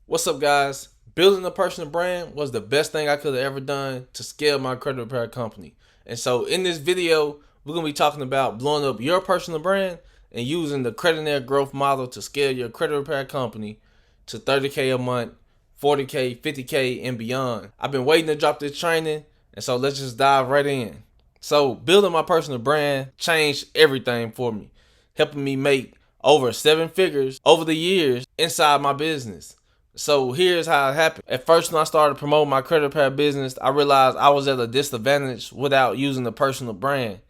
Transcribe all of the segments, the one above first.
What's up, guys? Building a personal brand was the best thing I could have ever done to scale my credit repair company. And so, in this video, we're going to be talking about blowing up your personal brand and using the credit growth model to scale your credit repair company to 30K a month, 40K, 50K, and beyond. I've been waiting to drop this training, and so let's just dive right in. So, building my personal brand changed everything for me, helping me make over 7 figures over the years inside my business. So here's how it happened. At first, when I started promoting my credit repair business, I realized I was at a disadvantage without using the personal brand.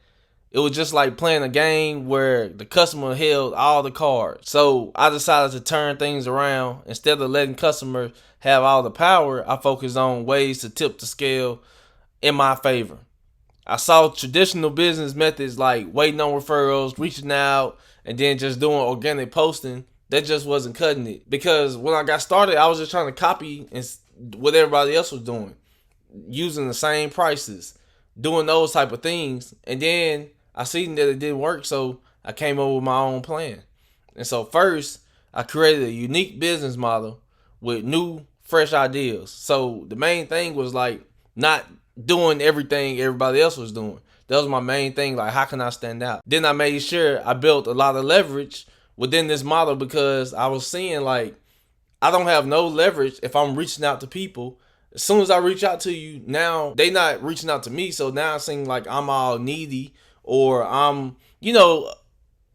It was just like playing a game where the customer held all the cards. So I decided to turn things around. Instead of letting customers have all the power, I focused on ways to tip the scale in my favor. I saw traditional business methods like waiting on referrals, reaching out, and then just doing organic posting. That just wasn't cutting it. Because when I got started, I was just trying to copy what everybody else was doing, using the same prices, doing those type of things. And then I seen that it didn't work, so I came up with my own plan. And so first, I created a unique business model with new, fresh ideas. So the main thing was like not doing everything everybody else was doing. That was my main thing. Like, how can I stand out? Then I made sure I built a lot of leverage within this model because I was seeing like I don't have no leverage if I'm reaching out to people. As soon as I reach out to you, now they not reaching out to me. So now it seems like I'm all needy or I'm,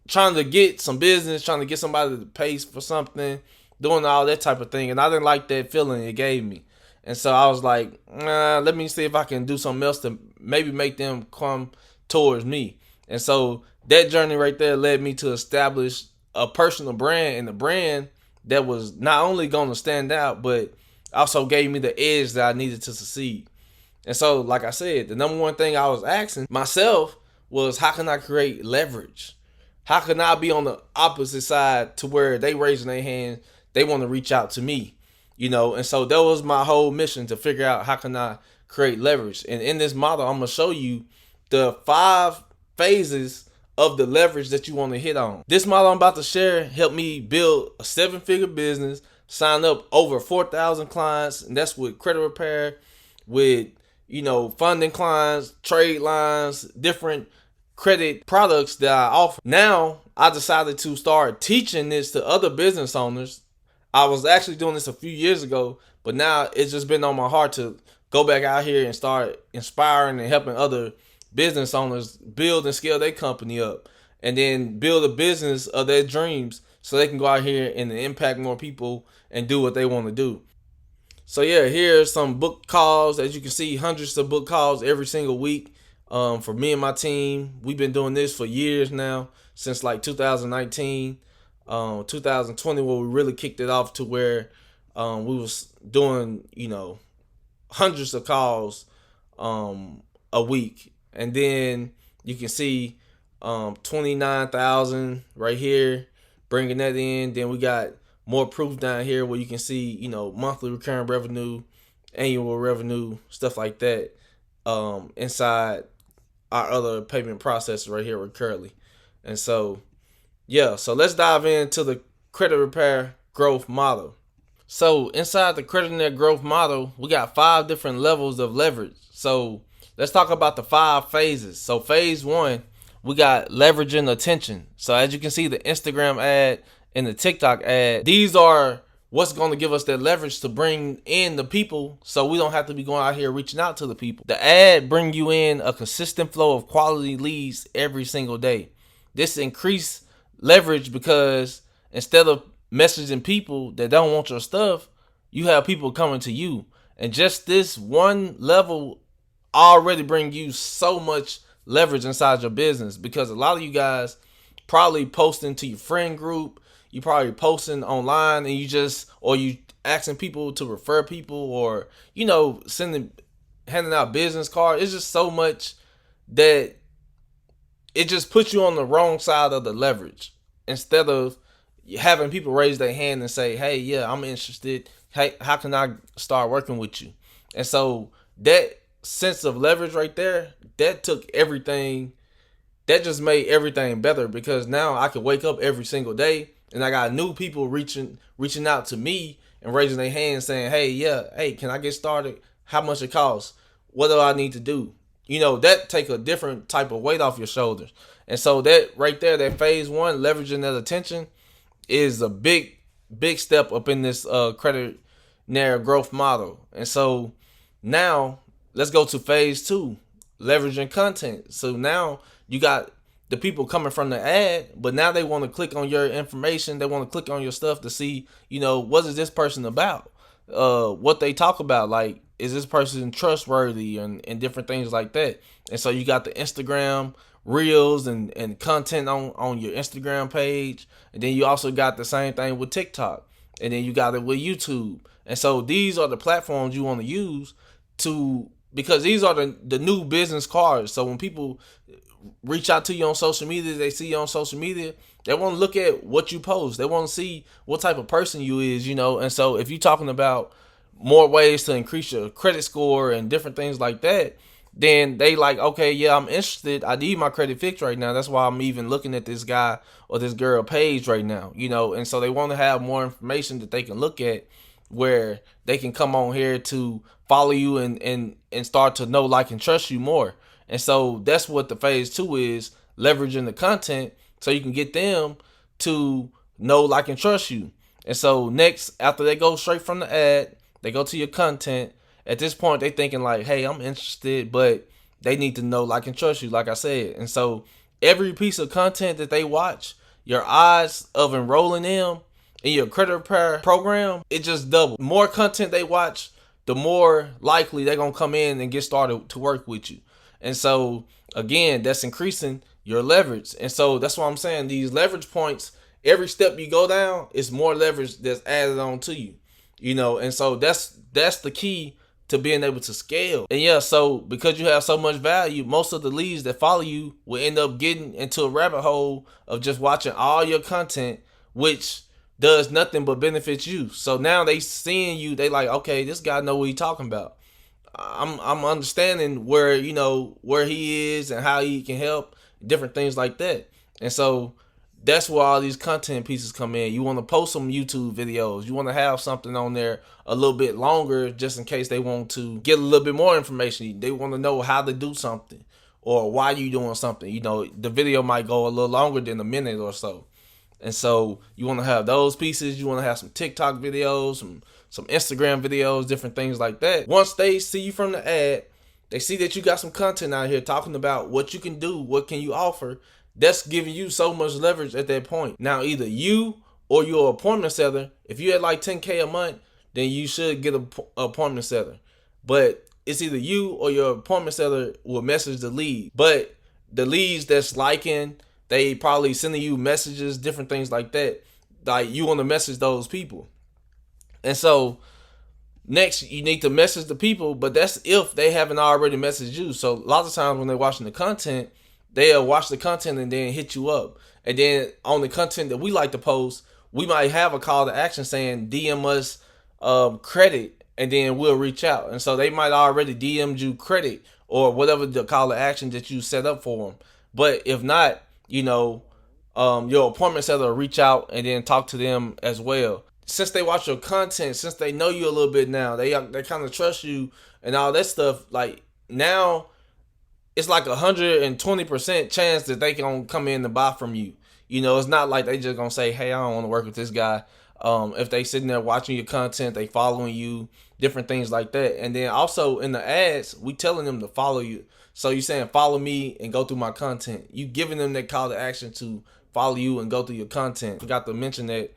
trying to get some business, trying to get somebody to pay for something, doing all that type of thing. And I didn't like that feeling it gave me. And so I was like, let me see if I can do something else to maybe make them come towards me. And so that journey right there led me to establish a personal brand, and a brand that was not only going to stand out, but also gave me the edge that I needed to succeed. And so, like I said, the number one thing I was asking myself was, how can I create leverage? How can I be on the opposite side to where they raising their hand, they want to reach out to me, And so that was my whole mission, to figure out how can I create leverage. And in this model, I'm gonna show you the 5 phases of the leverage that you want to hit on. This model I'm about to share helped me build a 7-figure business, sign up over 4,000 clients, and that's with credit repair, with funding clients, trade lines, different credit products that I offer. Now I decided to start teaching this to other business owners. I was actually doing this a few years ago, but now it's just been on my heart to go back out here and start inspiring and helping other business owners build and scale their company up, and then build a business of their dreams so they can go out here and impact more people and do what they want to do. So yeah, here's some book calls. As you can see, hundreds of book calls every single week. For me and my team, we've been doing this for years now, since like 2019, 2020, where we really kicked it off to where we was doing hundreds of calls a week. And then you can see 29,000 right here, bringing that in. Then we got more proof down here where you can see, monthly recurring revenue, annual revenue, stuff like that, inside our other payment processes right here with Curly. And so, yeah, so let's dive into the credit repair growth model. So inside the credit growth model, we got 5 different levels of leverage. So let's talk about the 5 phases. So phase 1, we got leveraging attention. So as you can see, the Instagram ad and the TikTok ad, these are what's going to give us that leverage to bring in the people, so we don't have to be going out here reaching out to the people. The ad bring you in a consistent flow of quality leads every single day. This increased leverage because instead of messaging people that don't want your stuff, you have people coming to you. And just this one level already bring you so much leverage inside your business, because a lot of you guys probably posting to your friend group, you probably posting online, and you asking people to refer people, or handing out business cards. It's just so much that it just puts you on the wrong side of the leverage. Instead of having people raise their hand and say, hey, yeah, I'm interested, hey, how can I start working with you? And so that sense of leverage right there, that took everything, that just made everything better, because now I could wake up every single day and I got new people reaching out to me and raising their hand saying, hey, yeah, hey, can I get started? How much it costs? What do I need to do? That take a different type of weight off your shoulders. And so that right there, that phase one, leveraging that attention, is a big step up in this credit narrow growth model. And so now let's go to phase two, leveraging content. So now you got the people coming from the ad, but now they want to click on your information. They want to click on your stuff to see, what is this person about? What they talk about, like, is this person trustworthy, and different things like that. And so you got the Instagram reels and content on your Instagram page. And then you also got the same thing with TikTok. And then you got it with YouTube. And so these are the platforms you want to use because these are the new business cards. So when people reach out to you on social media, they see you on social media, they want to look at what you post. They want to see what type of person you is, And so if you're talking about more ways to increase your credit score and different things like that, then they like, okay, yeah, I'm interested. I need my credit fixed right now. That's why I'm even looking at this guy or this girl page right now, And so they want to have more information that they can look at, where they can come on here to follow you and start to know, like, and trust you more. And so that's what the phase two is, leveraging the content so you can get them to know, like, and trust you. And so next, after they go straight from the ad, they go to your content. At this point, they thinking like, hey, I'm interested, but they need to know, like, and trust you, like I said. And so every piece of content that they watch, your odds of enrolling them in your credit repair program, it just doubled. The more content they watch, the more likely they're going to come in and get started to work with you. And so, again, that's increasing your leverage. And so that's why I'm saying these leverage points, every step you go down, is more leverage that's added on to you. And so that's the key to being able to scale. And yeah, so because you have so much value, most of the leads that follow you will end up getting into a rabbit hole of just watching all your content, which does nothing but benefits you. So now they seeing you, they like, okay, this guy know what he talking about. I'm understanding where he is and how he can help, different things like that. And so that's where all these content pieces come in. You want to post some YouTube videos. You want to have something on there a little bit longer, just in case they want to get a little bit more information. They want to know how to do something or why you doing something. The video might go a little longer than a minute or so. And so you want to have those pieces. You want to have some TikTok videos, some Instagram videos, different things like that. Once they see you from the ad, they see that you got some content out here talking about what you can do, what can you offer. That's giving you so much leverage at that point. Now, either you or your appointment setter, if you had like 10K a month, then you should get an appointment setter. But it's either you or your appointment setter will message the lead. But the leads that's liking, they probably sending you messages, different things like that. Like, you want to message those people. And so next, you need to message the people, but that's if they haven't already messaged you. So a lot of times when they're watching the content, they'll watch the content and then hit you up. And then on the content that we like to post, we might have a call to action saying DM us credit, and then we'll reach out. And so they might already DM'd you credit or whatever the call to action that you set up for them. But if not, your appointment setter will reach out and then talk to them as well. Since they watch your content, since they know you a little bit now, they kind of trust you and all that stuff. Like, now it's like 120% chance that they can come in and buy from you. It's not like they just gonna say, hey, I don't want to work with this guy. If they sitting there watching your content, they following you, different things like that. And then also in the ads, we telling them to follow you. So you saying follow me and go through my content. You giving them that call to action to follow you and go through your content. Forgot to mention that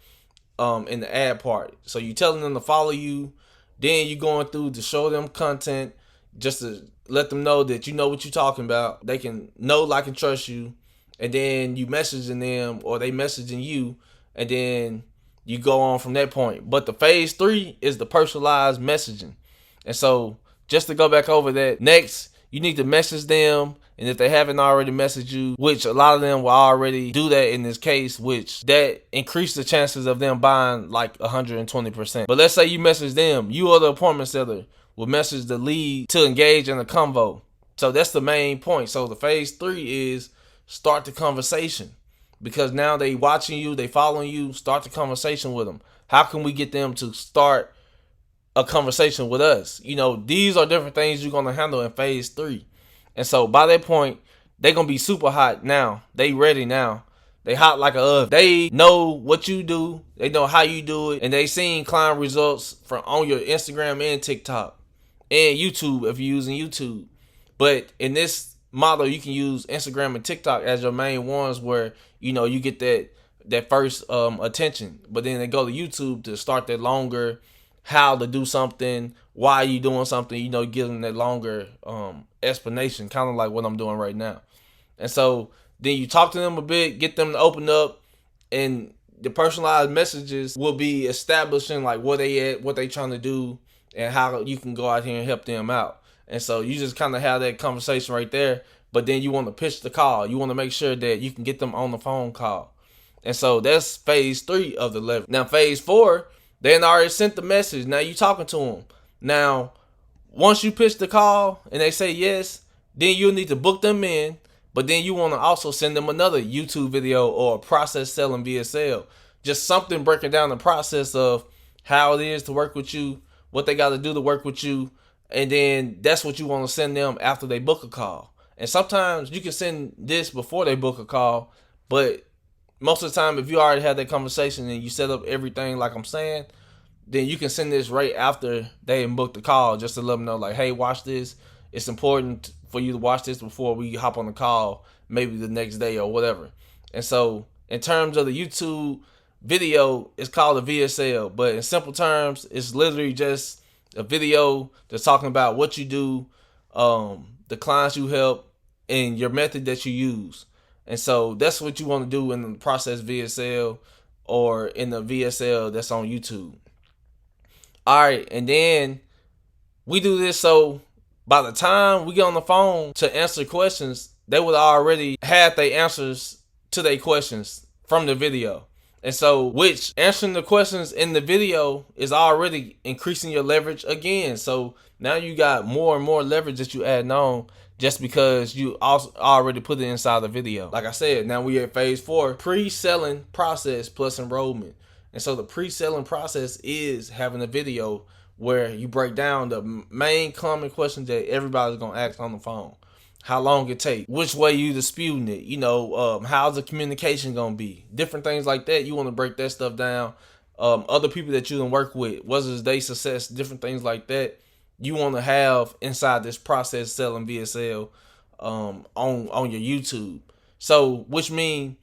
in the ad part. So you telling them to follow you, then you going through to show them content, just to let them know that you know what you're talking about. They can know, like, and trust you. And then you messaging them or they messaging you, and then you go on from that point. But the phase 3 is the personalized messaging. And so just to go back over that, next, you need to message them. And if they haven't already messaged you, which a lot of them will already do that in this case, which that increase the chances of them buying like 120%. But let's say you message them, you or the appointment setter will message the lead to engage in a convo. So that's the main point. So the phase 3 is start the conversation. because now they watching you, they following you. Start the conversation with them. How can we get them to start a conversation with us? These are different things you're gonna handle in phase 3. And so by that point, they're gonna be super hot now. They ready now. They hot like a oven. They know what you do. They know how you do it. And they seen client results from on your Instagram and TikTok and YouTube if you're using YouTube. But in this model, you can use Instagram and TikTok as your main ones where, you get that first attention. But then they go to YouTube to start that longer, how to do something, why you doing something, give them that longer explanation, kind of like what I'm doing right now. And so then you talk to them a bit, get them to open up, and the personalized messages will be establishing like where they at, what they trying to do, and how you can go out here and help them out. And so you just kind of have that conversation right there, but then you want to pitch the call. You want to make sure that you can get them on the phone call. And so that's phase 3 of the leverage. Now phase 4, they already sent the message. Now you talking to them. Now, once you pitch the call and they say yes, then you'll need to book them in. But then you want to also send them another YouTube video or process selling VSL. Just something breaking down the process of how it is to work with you, what they got to do to work with you. And then that's what you want to send them after they book a call. And sometimes you can send this before they book a call. But most of the time, if you already had that conversation and you set up everything like I'm saying, then you can send this right after they booked the call, just to let them know like, hey, watch this. It's important for you to watch this before we hop on the call, maybe the next day or whatever. And so in terms of the YouTube video, it's called a VSL, but in simple terms, it's literally just a video that's talking about what you do, the clients you help, and your method that you use. And so that's what you want to do in the process VSL or in the VSL that's on YouTube. All right, and then we do this so by the time we get on the phone to answer questions, they would already have their answers to their questions from the video. And so, which answering the questions in the video is already increasing your leverage again. So now you got more and more leverage that you add on just because you also already put it inside the video. Like I said, now we at phase 4, pre-selling process plus enrollment. And so the pre-selling process is having a video where you break down the main common questions that everybody's going to ask on the phone. How long it take, which way you disputing it, how's the communication going to be, different things like that. You want to break that stuff down. Other people that you done work with, was their success, different things like that. You want to have inside this process selling VSL on your YouTube. So, which means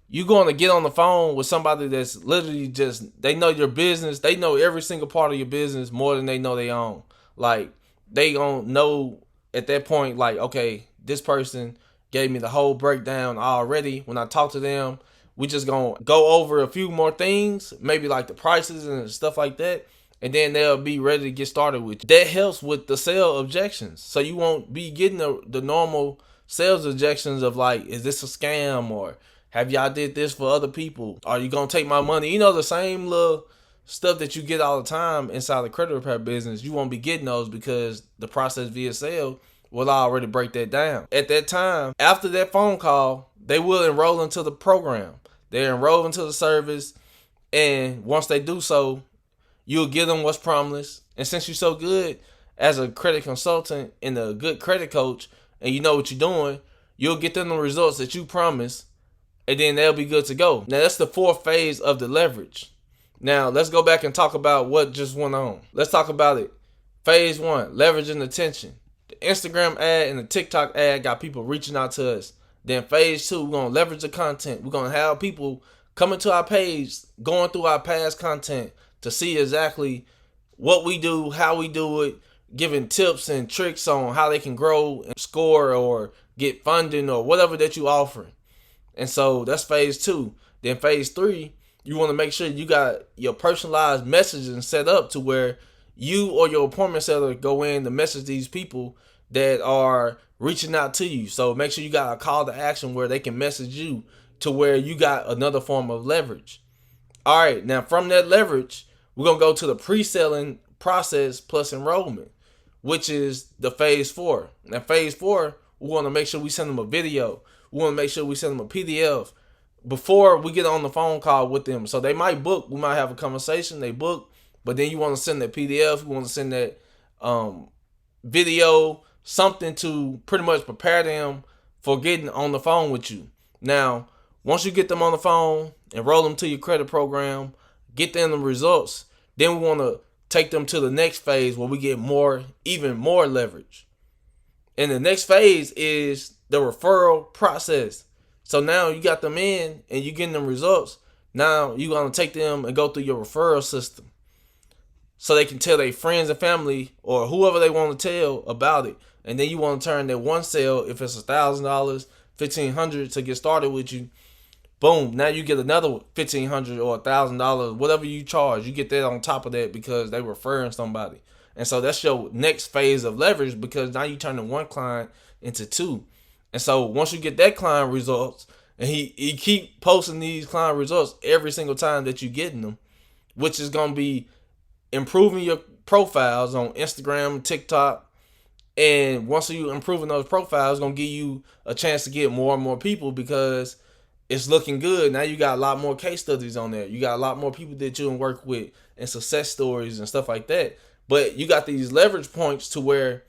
you're going to get on the phone with somebody that's literally just, they know your business. They know every single part of your business more than they know their own. Like, they going to know at that point, like, okay, this person gave me the whole breakdown already. When I talk to them, we just going to go over a few more things, maybe like the prices and stuff like that. And then they'll be ready to get started with you. That helps with the sale objections. So you won't be getting the normal sales objections of like, is this a scam, or have y'all did this for other people? Are you going to take my money? The same little stuff that you get all the time inside the credit repair business. You won't be getting those because the process VSL will already break that down. At that time, after that phone call, they will enroll into the program. They enroll into the service. And once they do so, you'll give them what's promised. And since you're so good as a credit consultant and a good credit coach, and you know what you're doing, you'll get them the results that you promised, and then they'll be good to go. Now, that's the 4th phase of the leverage. Now, let's go back and talk about what just went on. Let's talk about it. Phase 1, leveraging attention. The Instagram ad and the TikTok ad got people reaching out to us. Then phase 2, we're going to leverage the content. We're going to have people coming to our page, going through our past content to see exactly what we do, how we do it, giving tips and tricks on how they can grow and score or get funding or whatever that you offer. And so that's phase 2. Then phase 3, you want to make sure you got your personalized messaging set up to where you or your appointment setter go in to message these people that are reaching out to you. So make sure you got a call to action where they can message you to where you got another form of leverage. All right, now from that leverage, we're going to go to the pre-selling process plus enrollment, which is the phase 4. Now phase 4, we want to make sure we send them a video. We want to make sure we send them a PDF before we get on the phone call with them. So they might book, we might have a conversation, they book, but then you want to send that PDF, you want to send that video, something to pretty much prepare them for getting on the phone with you. Now, once you get them on the phone, enroll them to your credit program, get them the results, then we want to take them to the next phase where we get even more leverage. And the next phase is the referral process. So now you got them in and you're getting them results. Now you're going to take them and go through your referral system so they can tell their friends and family or whoever they want to tell about it. And then you want to turn that one sale, if it's $1,000, $1,500 to get started with you, boom, now you get another $1,500 or $1,000, whatever you charge. You get that on top of that because they referring somebody. And so that's your next phase of leverage, because now you turn one client into two. And so once you get that client results, and he keep posting these client results every single time that you're getting them, which is going to be improving your profiles on Instagram, TikTok. And once you improving those profiles, it's going to give you a chance to get more and more people because it's looking good. Now you got a lot more case studies on there. You got a lot more people that you can work with and success stories and stuff like that. But you got these leverage points to where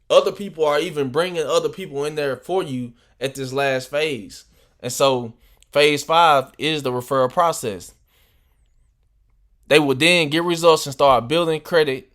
other people are even bringing other people in there for you at this last phase. And so phase 5 is the referral process. They will then get results and start building credit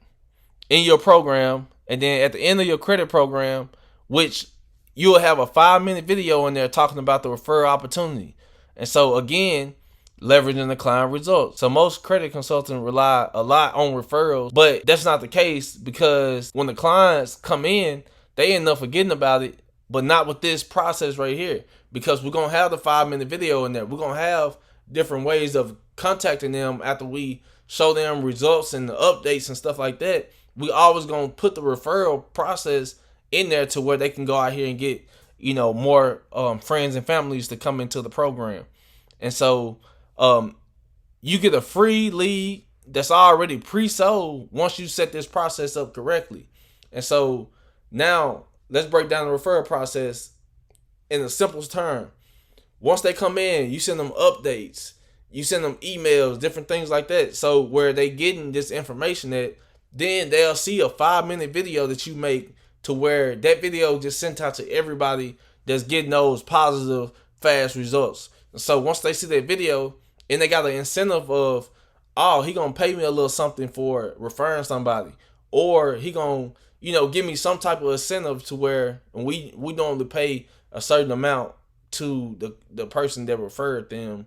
in your program. And then at the end of your credit program, which you'll have a 5-minute video in there talking about the referral opportunity. And so again, leveraging the client results. So most credit consultants rely a lot on referrals, but that's not the case, because when the clients come in, they end up forgetting about it, but not with this process right here, because we're going to have the 5-minute video in there. We're going to have different ways of contacting them after we show them results and the updates and stuff like that. We always going to put the referral process in there to where they can go out here and get, more friends and families to come into the program. And so you get a free lead that's already pre-sold once you set this process up correctly. And so now let's break down the referral process in the simplest term. Once they come in, you send them updates, you send them emails, different things like that. So where they getting this information at, then they'll see a 5-minute video that you make, to where that video just sent out to everybody that's getting those positive, fast results. And so once they see that video, and they got an incentive of, oh, he gonna pay me a little something for referring somebody, or he gonna, give me some type of incentive to where we normally pay a certain amount to the person that referred them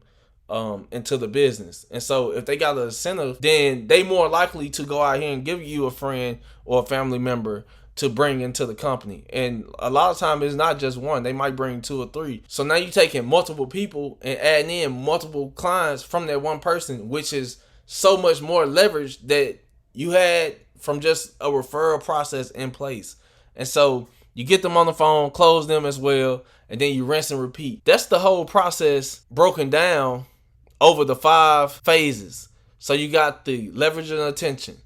into the business. And so if they got an incentive, then they more likely to go out here and give you a friend or a family member to bring into the company. And a lot of times it's not just one, they might bring 2 or 3. So now you're taking multiple people and adding in multiple clients from that one person, which is so much more leverage that you had from just a referral process in place. And so you get them on the phone, close them as well, and then you rinse and repeat. That's the whole process broken down over the 5 phases. So you got the leveraging attention,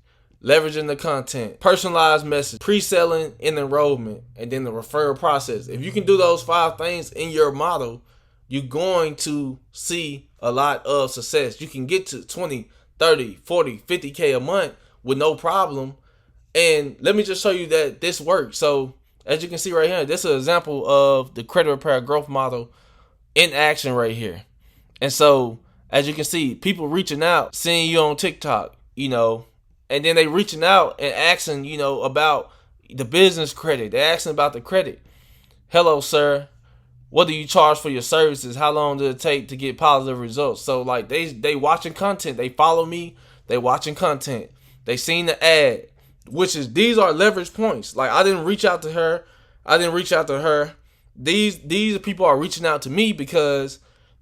leveraging the content, personalized message, pre-selling and enrollment, and then the referral process. If you can do those 5 things in your model, you're going to see a lot of success. You can get to 20, 30, 40, 50K a month with no problem. And let me just show you that this works. So as you can see right here, this is an example of the credit repair growth model in action right here. And so as you can see, people reaching out, seeing you on TikTok, and then they reaching out and asking, about the business credit. They're asking about the credit. Hello, sir. What do you charge for your services? How long does it take to get positive results? So like they watching content. They follow me. They watching content. They seen the ad, these are leverage points. Like I didn't reach out to her. These people are reaching out to me because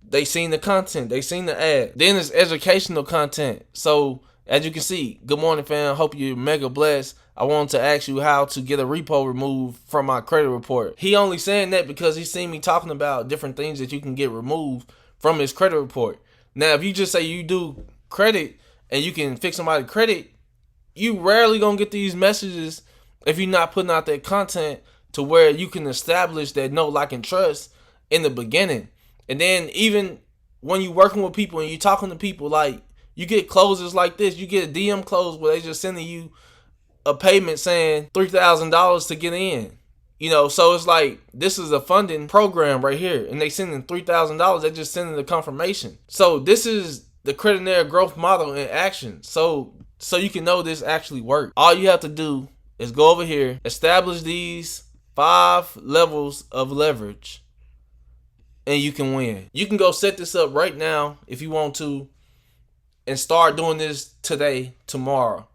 they seen the content. They seen the ad. Then it's educational content. So as you can see, good morning, fam. Hope you're mega blessed. I wanted to ask you how to get a repo removed from my credit report. He only saying that because he seen me talking about different things that you can get removed from his credit report. Now, if you just say you do credit and you can fix somebody's credit, you rarely gonna get these messages if you're not putting out that content to where you can establish that know, like, and trust in the beginning. And then even when you working with people and you talking to people, like you get closers like this, you get a DM close where they just sending you a payment saying $3,000 to get in. You know, so it's like this is a funding program right here, and they sending $3,000. They just sending the confirmation. So this is the credit growth model in action. So you can know this actually works. All you have to do is go over here, establish these 5 levels of leverage, and you can win. You can go set this up right now if you want to, and start doing this today, tomorrow.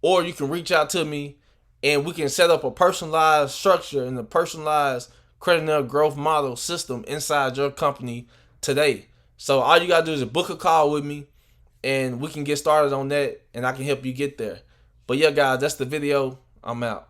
Or you can reach out to me and we can set up a personalized structure and a personalized credit growth model system inside your company today. So all you gotta do is book a call with me and we can get started on that, and I can help you get there. But yeah, guys, that's the video. I'm out.